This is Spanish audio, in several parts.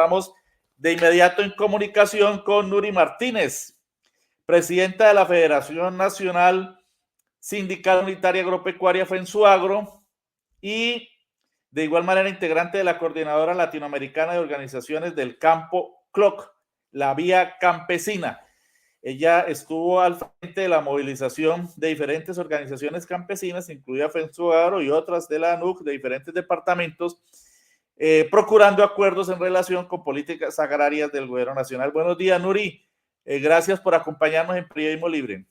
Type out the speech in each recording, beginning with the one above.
Estamos de inmediato en comunicación con Nuri Martínez, presidenta de la Federación Nacional Sindical Unitaria Agropecuaria FENSUAGRO y de igual manera integrante de la Coordinadora Latinoamericana de Organizaciones del Campo CLOC, la Vía Campesina. Ella estuvo al frente de la movilización de diferentes organizaciones campesinas, incluida FENSUAGRO y otras de la ANUC de diferentes departamentos, procurando acuerdos en relación con políticas agrarias del gobierno nacional. Buenos días, Nuri. Gracias por acompañarnos en Periodismo Libre.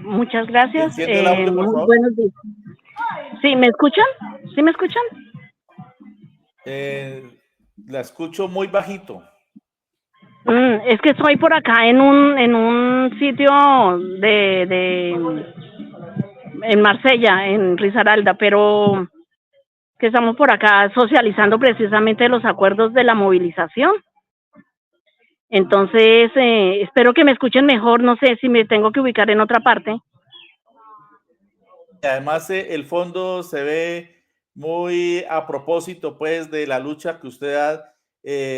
Muchas gracias. Enciende el audio, por favor. Buenos días. ¿Sí me escuchan? ¿Sí me escuchan? La escucho muy bajito. Es que estoy por acá en un sitio en Marsella, en Risaralda, pero que estamos por acá socializando precisamente los acuerdos de la movilización. Entonces, espero que me escuchen mejor, no sé si me tengo que ubicar en otra parte. Además, el fondo se ve muy a propósito, pues, de la lucha que usted ha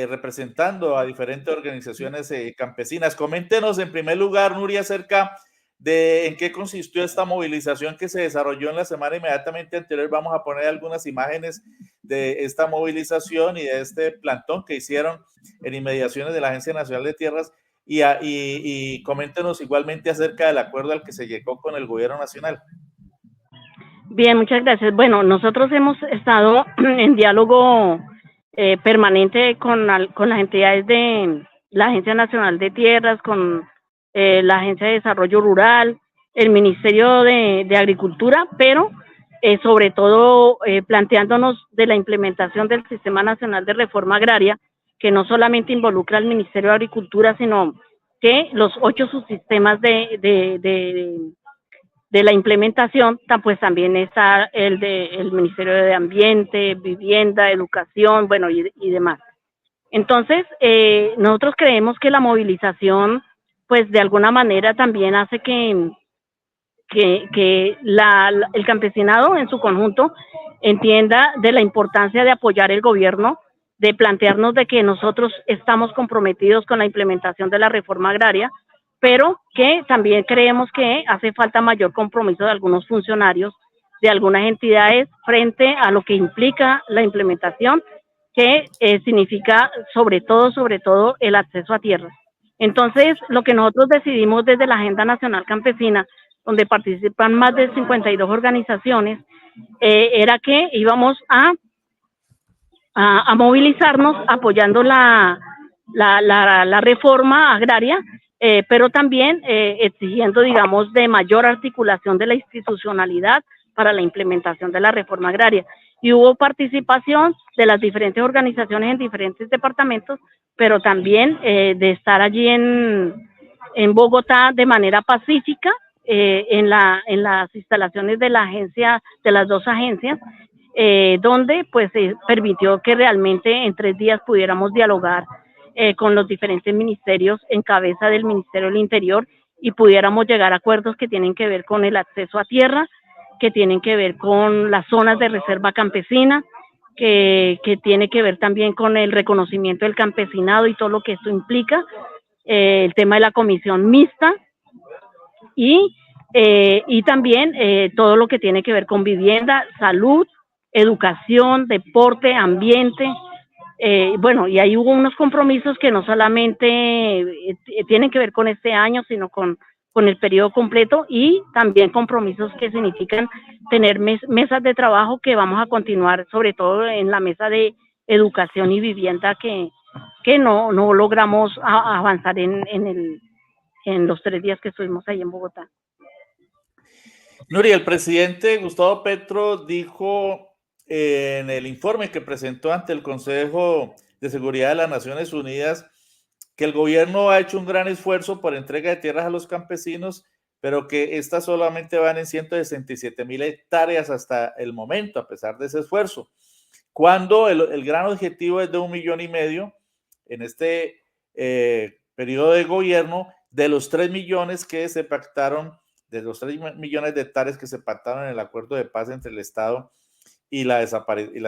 representando a diferentes organizaciones campesinas. Coméntenos en primer lugar, Nuri, acerca de en qué consistió esta movilización que se desarrolló en la semana inmediatamente anterior. Vamos a poner algunas imágenes de esta movilización y de este plantón que hicieron en inmediaciones de la Agencia Nacional de Tierras y coméntenos igualmente acerca del acuerdo al que se llegó con el gobierno nacional. Bien, muchas gracias. Bueno, nosotros hemos estado en diálogo permanente con las entidades de la Agencia Nacional de Tierras, con la Agencia de Desarrollo Rural, el Ministerio de Agricultura, pero sobre todo planteándonos de la implementación del Sistema Nacional de Reforma Agraria, que no solamente involucra al Ministerio de Agricultura, sino que los 8 subsistemas de la implementación, pues también está el Ministerio de Ambiente, Vivienda, Educación, bueno, y demás. Entonces, nosotros creemos que la movilización, pues de alguna manera también hace que el campesinado en su conjunto entienda de la importancia de apoyar el gobierno, de plantearnos de que nosotros estamos comprometidos con la implementación de la reforma agraria, pero que también creemos que hace falta mayor compromiso de algunos funcionarios, de algunas entidades frente a lo que implica la implementación, que significa sobre todo el acceso a tierras. Entonces, lo que nosotros decidimos desde la Agenda Nacional Campesina, donde participan más de 52 organizaciones, era que íbamos a movilizarnos apoyando la reforma agraria, pero también exigiendo, digamos, de mayor articulación de la institucionalidad para la implementación de la reforma agraria. Y hubo participación de las diferentes organizaciones en diferentes departamentos, pero también de estar allí en Bogotá de manera pacífica, en las instalaciones de la agencia, de las 2 agencias, donde pues permitió que realmente en 3 días pudiéramos dialogar con los diferentes ministerios en cabeza del Ministerio del Interior y pudiéramos llegar a acuerdos que tienen que ver con el acceso a tierra, que tienen que ver con las zonas de reserva campesina, que tiene que ver también con el reconocimiento del campesinado y todo lo que esto implica, el tema de la comisión mixta y también todo lo que tiene que ver con vivienda, salud, educación, deporte, ambiente. Bueno, y ahí hubo unos compromisos que no solamente tienen que ver con este año, sino con el periodo completo y también compromisos que significan tener mesas de trabajo que vamos a continuar, sobre todo en la mesa de educación y vivienda que no logramos avanzar en los 3 días que estuvimos ahí en Bogotá. Nuri, el presidente Gustavo Petro dijo en el informe que presentó ante el Consejo de Seguridad de las Naciones Unidas que el gobierno ha hecho un gran esfuerzo por entrega de tierras a los campesinos, pero que estas solamente van en 167,000 hectáreas hasta el momento, a pesar de ese esfuerzo, cuando el gran objetivo es de 1,5 millones en este periodo de gobierno, de los 3 millones que se pactaron, de los 3 millones de hectáreas que se pactaron en el acuerdo de paz entre el Estado y las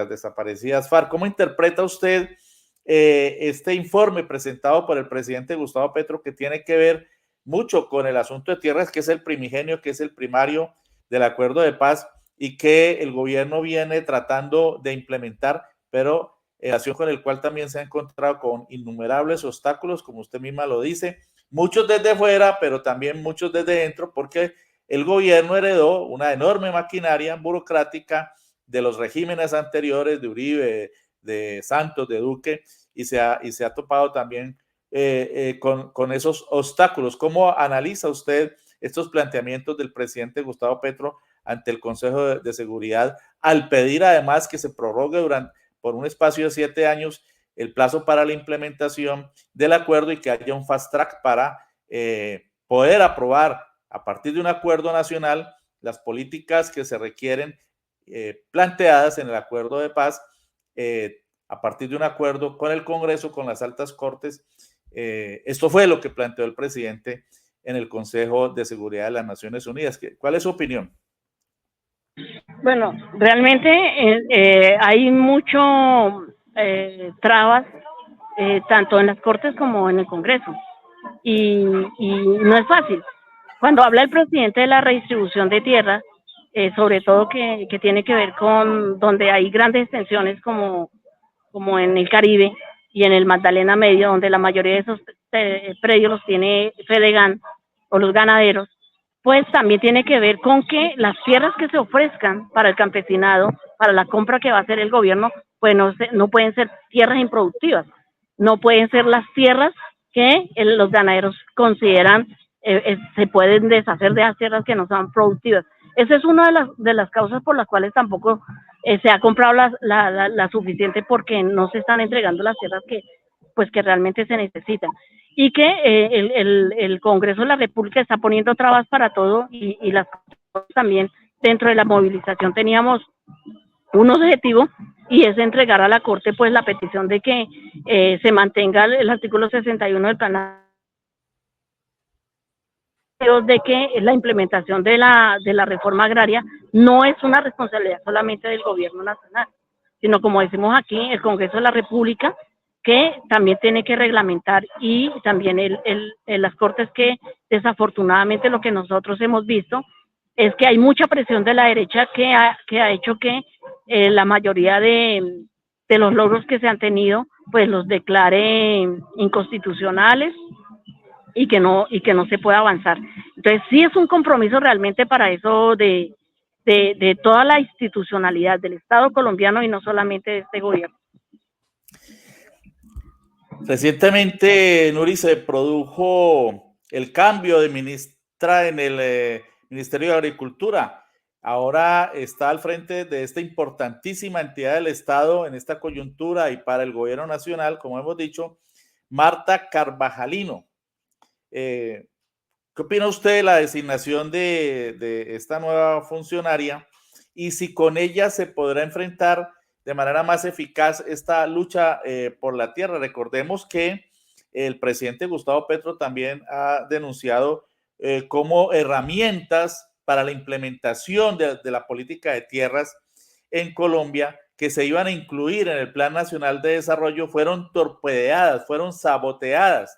desaparecidas FARC. ¿Cómo interpreta usted este informe presentado por el presidente Gustavo Petro, que tiene que ver mucho con el asunto de tierras, que es el primigenio, que es el primario del acuerdo de paz y que el gobierno viene tratando de implementar, pero en relación con el cual también se ha encontrado con innumerables obstáculos, como usted misma lo dice, muchos desde fuera, pero también muchos desde dentro, porque el gobierno heredó una enorme maquinaria burocrática de los regímenes anteriores, de Uribe, de Santos, de Duque, y se ha topado también con esos obstáculos. ¿Cómo analiza usted estos planteamientos del presidente Gustavo Petro ante el Consejo de Seguridad, al pedir además que se prorrogue por un espacio de 7 años el plazo para la implementación del acuerdo y que haya un fast track para poder aprobar a partir de un acuerdo nacional las políticas que se requieren planteadas en el acuerdo de paz a partir de un acuerdo con el Congreso, con las altas cortes? Esto fue lo que planteó el presidente en el Consejo de Seguridad de las Naciones Unidas. ¿Cuál es su opinión? Bueno, realmente hay mucho trabas, tanto en las Cortes como en el Congreso, y no es fácil. Cuando habla el presidente de la redistribución de tierras, sobre todo que tiene que ver con donde hay grandes extensiones como en el Caribe y en el Magdalena Medio, donde la mayoría de esos predios los tiene Fedegan o los ganaderos, pues también tiene que ver con que las tierras que se ofrezcan para el campesinado, para la compra que va a hacer el gobierno, pues no pueden ser tierras improductivas, no pueden ser las tierras que los ganaderos consideran se pueden deshacer de las tierras que no son productivas. Esa es una de las causas por las cuales tampoco se ha comprado la suficiente, porque no se están entregando las tierras que realmente se necesitan. Y que el Congreso de la República está poniendo trabas para todo, y las también dentro de la movilización teníamos un objetivo, y es entregar a la Corte pues la petición de que se mantenga el artículo 61 del plan de que la implementación de la reforma agraria no es una responsabilidad solamente del gobierno nacional, sino, como decimos aquí, el Congreso de la República, que también tiene que reglamentar, y también las Cortes, que desafortunadamente lo que nosotros hemos visto es que hay mucha presión de la derecha que ha hecho que la mayoría de los logros que se han tenido pues los declare inconstitucionales y que no se pueda avanzar. Entonces sí es un compromiso realmente para eso de toda la institucionalidad del Estado colombiano, y no solamente de este gobierno. Recientemente, Nuri, se produjo el cambio de ministra en el Ministerio de Agricultura. Ahora está al frente de esta importantísima entidad del Estado en esta coyuntura y para el gobierno nacional, como hemos dicho, Marta Carvajalino. ¿Qué opina usted de la designación de esta nueva funcionaria, y si con ella se podrá enfrentar de manera más eficaz esta lucha por la tierra? Recordemos que el presidente Gustavo Petro también ha denunciado como herramientas para la implementación de la política de tierras en Colombia, que se iban a incluir en el Plan Nacional de Desarrollo, fueron torpedeadas, fueron saboteadas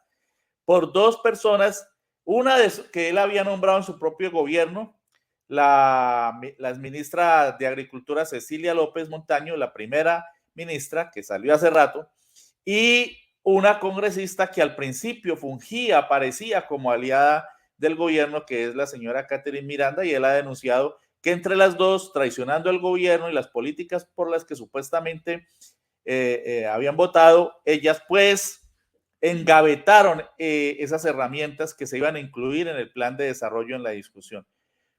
por dos personas, una que él había nombrado en su propio gobierno, la ministra de Agricultura Cecilia López Montaño, la primera ministra que salió hace rato, y una congresista que al principio parecía como aliada del gobierno, que es la señora Catherine Miranda, y él ha denunciado que entre las dos, traicionando al gobierno y las políticas por las que supuestamente habían votado, ellas pues engavetaron esas herramientas que se iban a incluir en el plan de desarrollo en la discusión.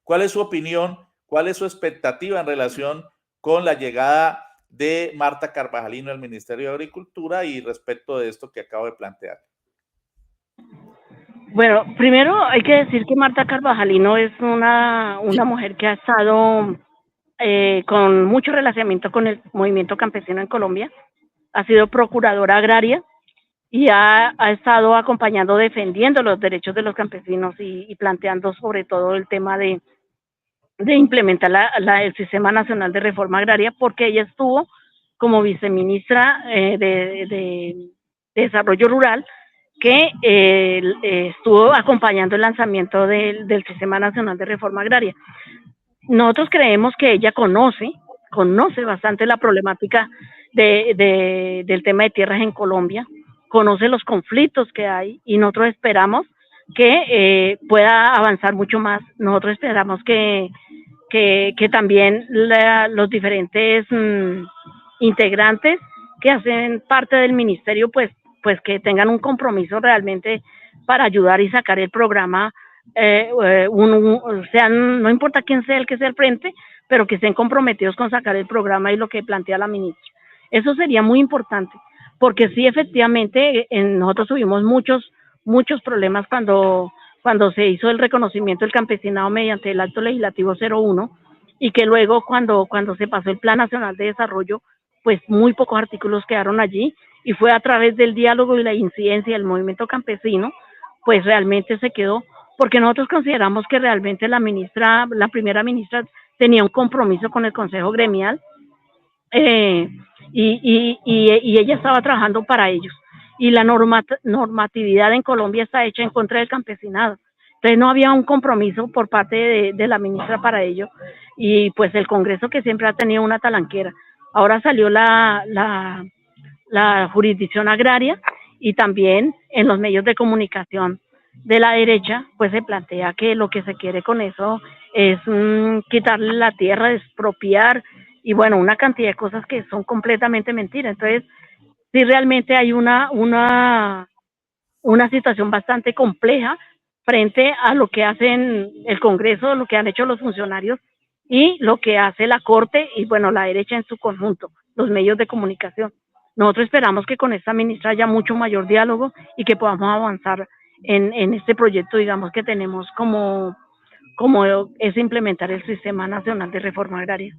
¿Cuál es su opinión? ¿Cuál es su expectativa en relación con la llegada de Marta Carvajalino al Ministerio de Agricultura y respecto de esto que acabo de plantear? Bueno, primero hay que decir que Marta Carvajalino es una mujer que ha estado con mucho relacionamiento con el movimiento campesino en Colombia. Ha sido procuradora agraria y ha estado acompañando, defendiendo los derechos de los campesinos y planteando sobre todo el tema de de implementar el Sistema Nacional de Reforma Agraria, porque ella estuvo como viceministra de Desarrollo Rural, que estuvo acompañando el lanzamiento del Sistema Nacional de Reforma Agraria. Nosotros creemos que ella conoce bastante la problemática del tema de tierras en Colombia, conoce los conflictos que hay, y nosotros esperamos que pueda avanzar mucho más. Nosotros esperamos que también los diferentes integrantes que hacen parte del ministerio, pues que tengan un compromiso realmente para ayudar y sacar el programa, no importa quién sea el que sea al frente, pero que estén comprometidos con sacar el programa y lo que plantea la ministra. Eso sería muy importante, porque sí, efectivamente, nosotros tuvimos muchos problemas cuando se hizo el reconocimiento del campesinado mediante el Acto Legislativo 01, y que luego cuando se pasó el Plan Nacional de Desarrollo, pues muy pocos artículos quedaron allí, y fue a través del diálogo y la incidencia del movimiento campesino, pues realmente se quedó, porque nosotros consideramos que realmente la primera ministra tenía un compromiso con el Consejo Gremial, y ella estaba trabajando para ellos. Y la normatividad en Colombia está hecha en contra del campesinado. Entonces no había un compromiso por parte de la ministra para ello. Y pues el Congreso, que siempre ha tenido una talanquera. Ahora salió la jurisdicción agraria, y también en los medios de comunicación de la derecha, pues se plantea que lo que se quiere con eso es quitarle la tierra, expropiar, y bueno, una cantidad de cosas que son completamente mentiras. Entonces, sí, realmente hay una situación bastante compleja frente a lo que hacen el Congreso, lo que han hecho los funcionarios y lo que hace la Corte y, bueno, la derecha en su conjunto, los medios de comunicación. Nosotros esperamos que con esta ministra haya mucho mayor diálogo y que podamos avanzar en este proyecto, digamos, que tenemos como es implementar el Sistema Nacional de Reforma Agraria.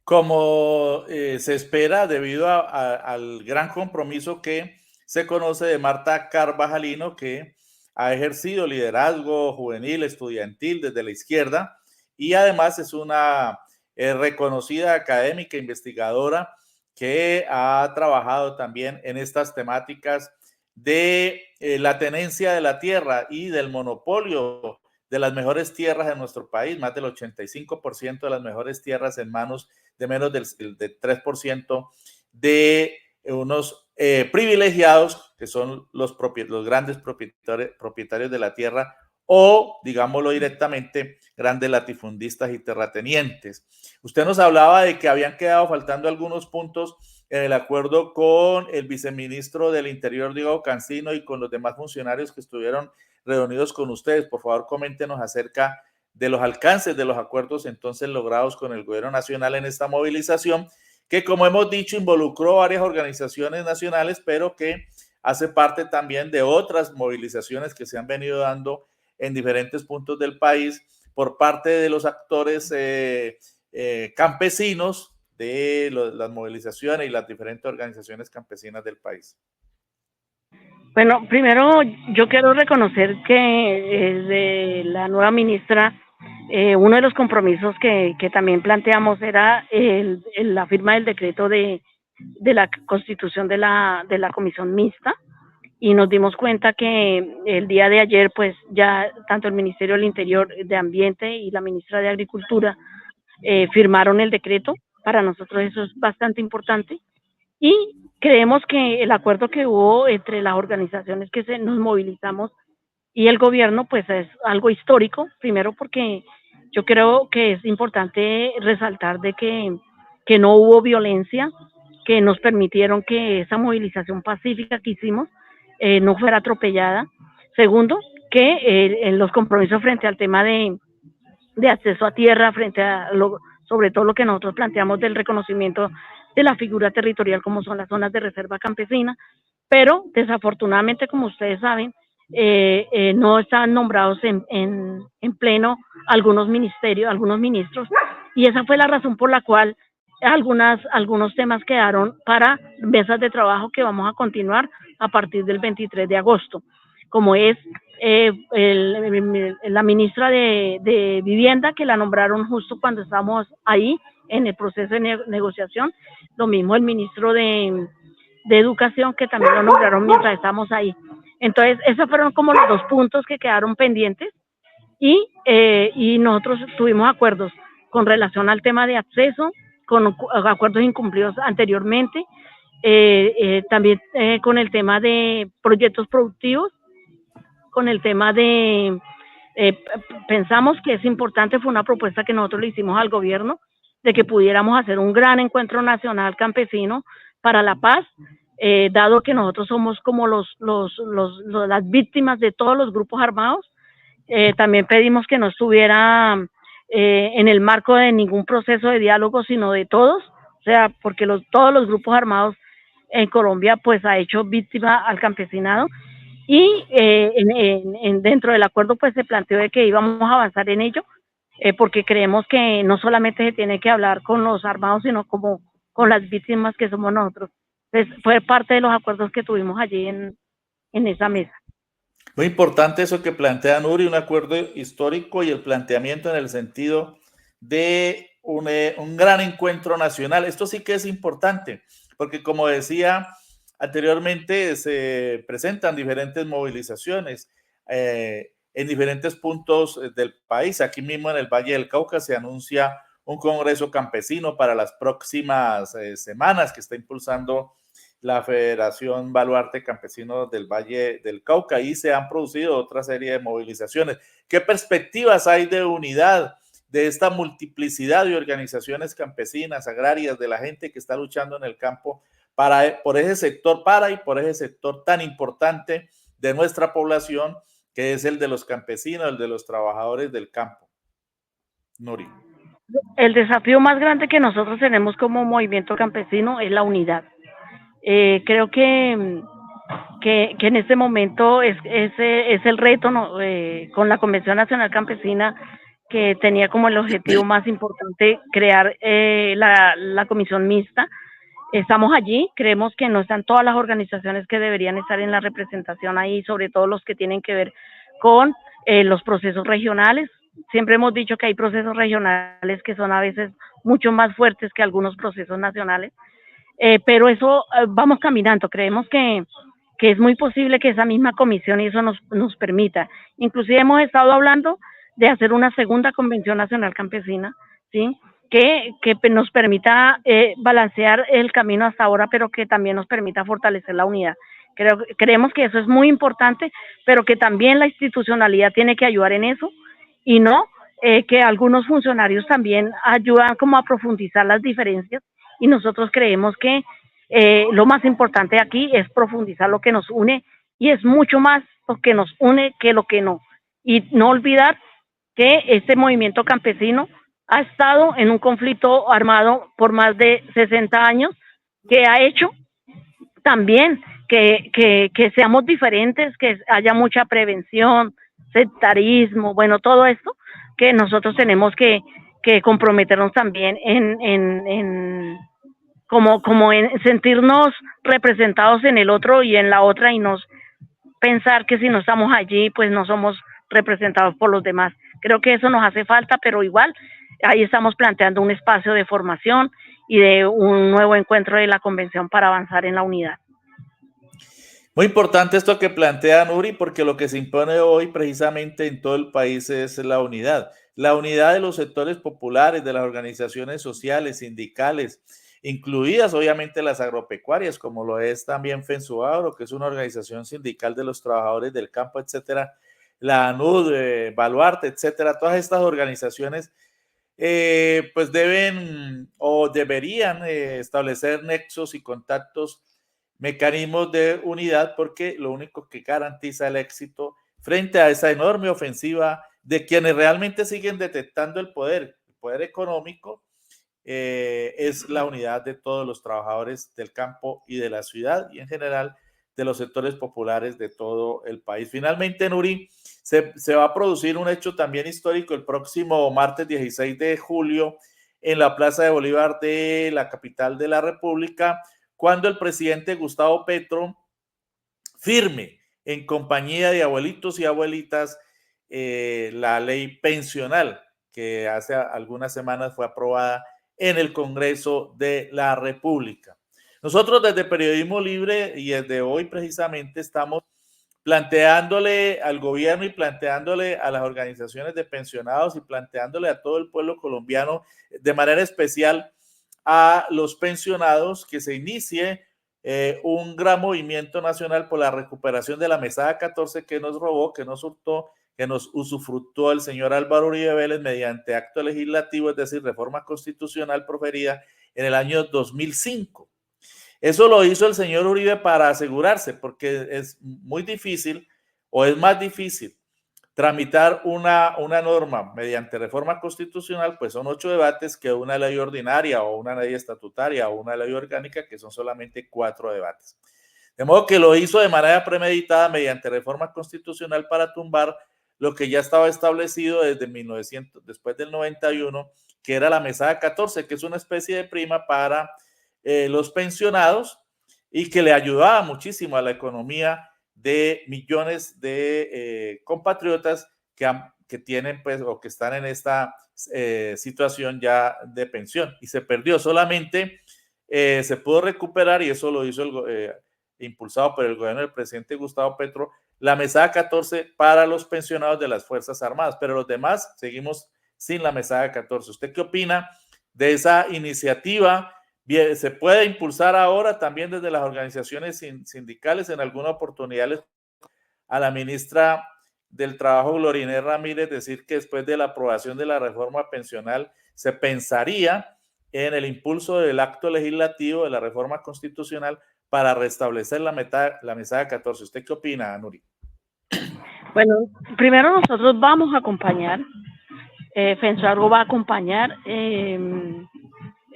Como se espera, debido al gran compromiso que se conoce de Marta Carvajalino, que ha ejercido liderazgo juvenil, estudiantil desde la izquierda, y además es una reconocida académica investigadora que ha trabajado también en estas temáticas de la tenencia de la tierra y del monopolio de las mejores tierras de nuestro país. Más del 85% de las mejores tierras en manos de menos del 3% de unos privilegiados, que son los grandes propietarios de la tierra, o, digámoslo directamente, grandes latifundistas y terratenientes. Usted nos hablaba de que habían quedado faltando algunos puntos en el acuerdo con el viceministro del Interior, Diego Cancino, y con los demás funcionarios que estuvieron reunidos con ustedes. Por favor, coméntenos acerca de los alcances de los acuerdos entonces logrados con el gobierno nacional en esta movilización, que, como hemos dicho, involucró varias organizaciones nacionales, pero que hace parte también de otras movilizaciones que se han venido dando en diferentes puntos del país por parte de los actores campesinos de las movilizaciones y las diferentes organizaciones campesinas del país. Bueno, primero yo quiero reconocer que de la nueva ministra, uno de los compromisos que también planteamos era la firma del decreto de la constitución de la comisión mixta, y nos dimos cuenta que el día de ayer pues ya tanto el Ministerio del Interior, de Ambiente, y la ministra de Agricultura firmaron el decreto. Para nosotros eso es bastante importante, y creemos que el acuerdo que hubo entre las organizaciones que nos movilizamos y el gobierno pues es algo histórico, primero porque yo creo que es importante resaltar de que no hubo violencia, que nos permitieron que esa movilización pacífica que hicimos no fuera atropellada. Segundo, que los compromisos frente al tema de acceso a tierra, frente a sobre todo lo que nosotros planteamos del reconocimiento de la figura territorial como son las zonas de reserva campesina, pero desafortunadamente, como ustedes saben, no estaban nombrados en pleno algunos ministros, y esa fue la razón por la cual algunos temas quedaron para mesas de trabajo que vamos a continuar a partir del 23 de agosto. como es la ministra de Vivienda, que la nombraron justo cuando estamos ahí en el proceso de negociación, lo mismo el ministro de Educación, que también lo nombraron mientras estamos ahí. Entonces, esos fueron como los dos puntos que quedaron pendientes y nosotros tuvimos acuerdos con relación al tema de acceso, con acuerdos incumplidos anteriormente, también con el tema de proyectos productivos, con el tema de, pensamos que es importante, fue una propuesta que nosotros le hicimos al gobierno, de que pudiéramos hacer un gran encuentro nacional campesino para la paz, dado que nosotros somos como las víctimas de todos los grupos armados. También pedimos que no estuviera en el marco de ningún proceso de diálogo, sino de todos, o sea, porque todos los grupos armados en Colombia pues ha hecho víctima al campesinado, y dentro del acuerdo pues se planteó de que íbamos a avanzar en ello, porque creemos que no solamente se tiene que hablar con los armados, sino como con las víctimas que somos nosotros. Entonces, fue parte de los acuerdos que tuvimos allí en esa mesa. Muy importante eso que plantea Nuri, un acuerdo histórico y el planteamiento en el sentido de un gran encuentro nacional. Esto sí que es importante, porque como decía anteriormente, se presentan diferentes movilizaciones en diferentes puntos del país. Aquí mismo en el Valle del Cauca se anuncia un congreso campesino para las próximas semanas que está impulsando la Federación Baluarte Campesino del Valle del Cauca, y se han producido otra serie de movilizaciones. ¿Qué perspectivas hay de unidad de esta multiplicidad de organizaciones campesinas, agrarias, de la gente que está luchando en el campo por ese sector, por ese sector tan importante de nuestra población, que es el de los campesinos, el de los trabajadores del campo? Nuri. El desafío más grande que nosotros tenemos como movimiento campesino es la unidad. Creo que en este momento es el reto, ¿no? Con la Convención Nacional Campesina, que tenía como el objetivo más importante crear la comisión mixta. Estamos allí, creemos que no están todas las organizaciones que deberían estar en la representación ahí, sobre todo los que tienen que ver con los procesos regionales. Siempre hemos dicho que hay procesos regionales que son a veces mucho más fuertes que algunos procesos nacionales, pero eso vamos caminando. Creemos que es muy posible que esa misma comisión y eso nos permita. Inclusive hemos estado hablando de hacer una segunda Convención Nacional Campesina, ¿sí?, que nos permita balancear el camino hasta ahora, pero que también nos permita fortalecer la unidad. Creemos que eso es muy importante, pero que también la institucionalidad tiene que ayudar en eso, y no que algunos funcionarios también ayudan como a profundizar las diferencias, y nosotros creemos que lo más importante aquí es profundizar lo que nos une, y es mucho más lo que nos une que lo que no. Y no olvidar que este movimiento campesino ha estado en un conflicto armado por más de 60 años, que ha hecho también que seamos diferentes, que haya mucha prevención, sectarismo, bueno, todo esto, que nosotros tenemos que comprometernos también en como en sentirnos representados en el otro y en la otra, y no pensar que si no estamos allí, pues no somos representados por los demás. Creo que eso nos hace falta, pero igual ahí estamos planteando un espacio de formación y de un nuevo encuentro de la convención para avanzar en la unidad. Muy importante esto que plantea Nuri, porque lo que se impone hoy precisamente en todo el país es la unidad de los sectores populares, de las organizaciones sociales, sindicales, incluidas obviamente las agropecuarias, como lo es también FENSUAGRO, que es una organización sindical de los trabajadores del campo, etcétera, la ANUD, Baluarte, etcétera. Todas estas organizaciones pues deben o deberían establecer nexos y contactos, mecanismos de unidad, porque lo único que garantiza el éxito frente a esa enorme ofensiva de quienes realmente siguen detectando el poder económico, es la unidad de todos los trabajadores del campo y de la ciudad, y en general de los sectores populares de todo el país. Finalmente, Nuri, se va a producir un hecho también histórico el próximo martes 16 de julio en la Plaza de Bolívar de la capital de la República, cuando el presidente Gustavo Petro firme en compañía de abuelitos y abuelitas la ley pensional que hace algunas semanas fue aprobada en el Congreso de la República. Nosotros desde Periodismo Libre y desde hoy precisamente estamos planteándole al gobierno y planteándole a las organizaciones de pensionados y planteándole a todo el pueblo colombiano, de manera especial a los pensionados, que se inicie un gran movimiento nacional por la recuperación de la mesada 14 que nos robó, que nos hurtó, que nos usufructuó el señor Álvaro Uribe Vélez mediante acto legislativo, es decir, reforma constitucional proferida en el año 2005. Eso lo hizo el señor Uribe para asegurarse, porque es muy difícil o es más difícil tramitar una norma mediante reforma constitucional, pues son 8 debates que una ley ordinaria o una ley estatutaria o una ley orgánica, que son solamente 4 debates. De modo que lo hizo de manera premeditada mediante reforma constitucional para tumbar lo que ya estaba establecido desde 1900, después del 91, que era la mesada 14, que es una especie de prima para los pensionados y que le ayudaba muchísimo a la economía de millones de compatriotas que tienen pues o que están en esta situación ya de pensión y se perdió. Solamente se pudo recuperar, y eso lo hizo impulsado por el gobierno del presidente Gustavo Petro, la mesada 14 para los pensionados de las Fuerzas Armadas, pero los demás seguimos sin la mesada 14. ¿Usted qué opina de esa iniciativa? Bien, se puede impulsar ahora también desde las organizaciones sindicales. En alguna oportunidad a la ministra del Trabajo, Gloria Inés Ramírez, decir que después de la aprobación de la reforma pensional se pensaría en el impulso del acto legislativo de la reforma constitucional para restablecer la mesada 14. ¿Usted qué opina, Nuri? Bueno, primero nosotros vamos a acompañar, FENSUAGRO va a acompañar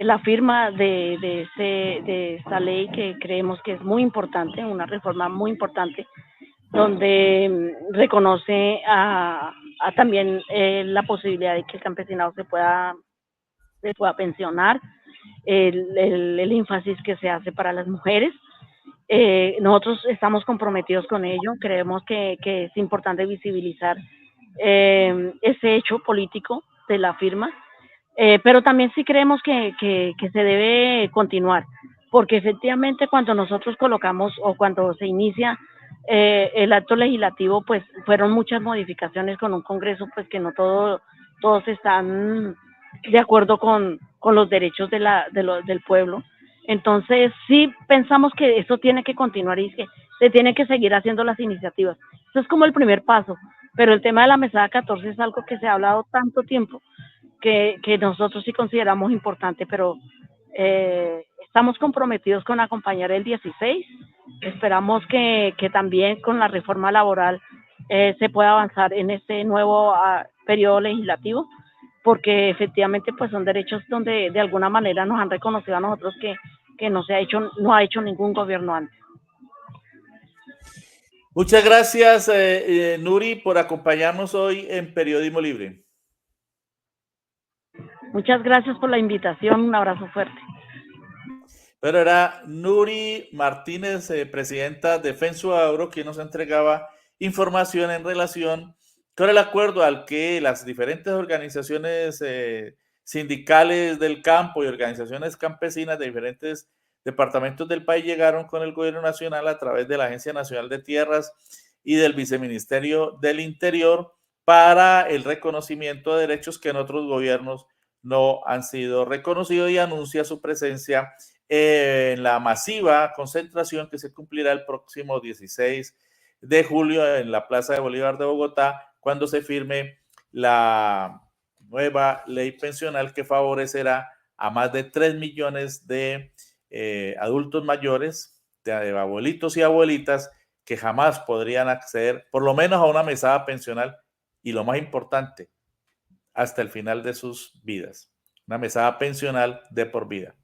la firma de esta ley que creemos que es muy importante, una reforma muy importante, donde reconoce también la posibilidad de que el campesinado se pueda pensionar, el énfasis que se hace para las mujeres. Nosotros estamos comprometidos con ello, creemos que es importante visibilizar ese hecho político de la firma, pero también sí creemos que se debe continuar, porque efectivamente cuando nosotros colocamos o cuando se inicia el acto legislativo, pues fueron muchas modificaciones con un Congreso, pues que no todos están de acuerdo con los derechos del pueblo. Entonces sí pensamos que eso tiene que continuar y que se tiene que seguir haciendo las iniciativas. Eso es como el primer paso, pero el tema de la mesada 14 es algo que se ha hablado tanto tiempo que nosotros sí consideramos importante, pero estamos comprometidos con acompañar el 16. Esperamos que también con la reforma laboral se pueda avanzar en este nuevo periodo legislativo, porque efectivamente pues son derechos donde de alguna manera nos han reconocido a nosotros que no ha hecho ningún gobierno antes. Muchas gracias, Nuri, por acompañarnos hoy en Periodismo Libre. Muchas gracias por la invitación, un abrazo fuerte. Pero era Nuri Martínez, presidenta de FENSUAGRO, quien nos entregaba información en relación con el acuerdo al que las diferentes organizaciones sindicales del campo y organizaciones campesinas de diferentes departamentos del país llegaron con el gobierno nacional a través de la Agencia Nacional de Tierras y del Viceministerio del Interior para el reconocimiento de derechos que en otros gobiernos no han sido reconocidos, y anuncia su presencia en la masiva concentración que se cumplirá el próximo 16 de julio en la Plaza de Bolívar de Bogotá, cuando se firme la nueva ley pensional que favorecerá a más de 3 millones de adultos mayores, de abuelitos y abuelitas, que jamás podrían acceder por lo menos a una mesada pensional, y lo más importante, hasta el final de sus vidas, una mesada pensional de por vida.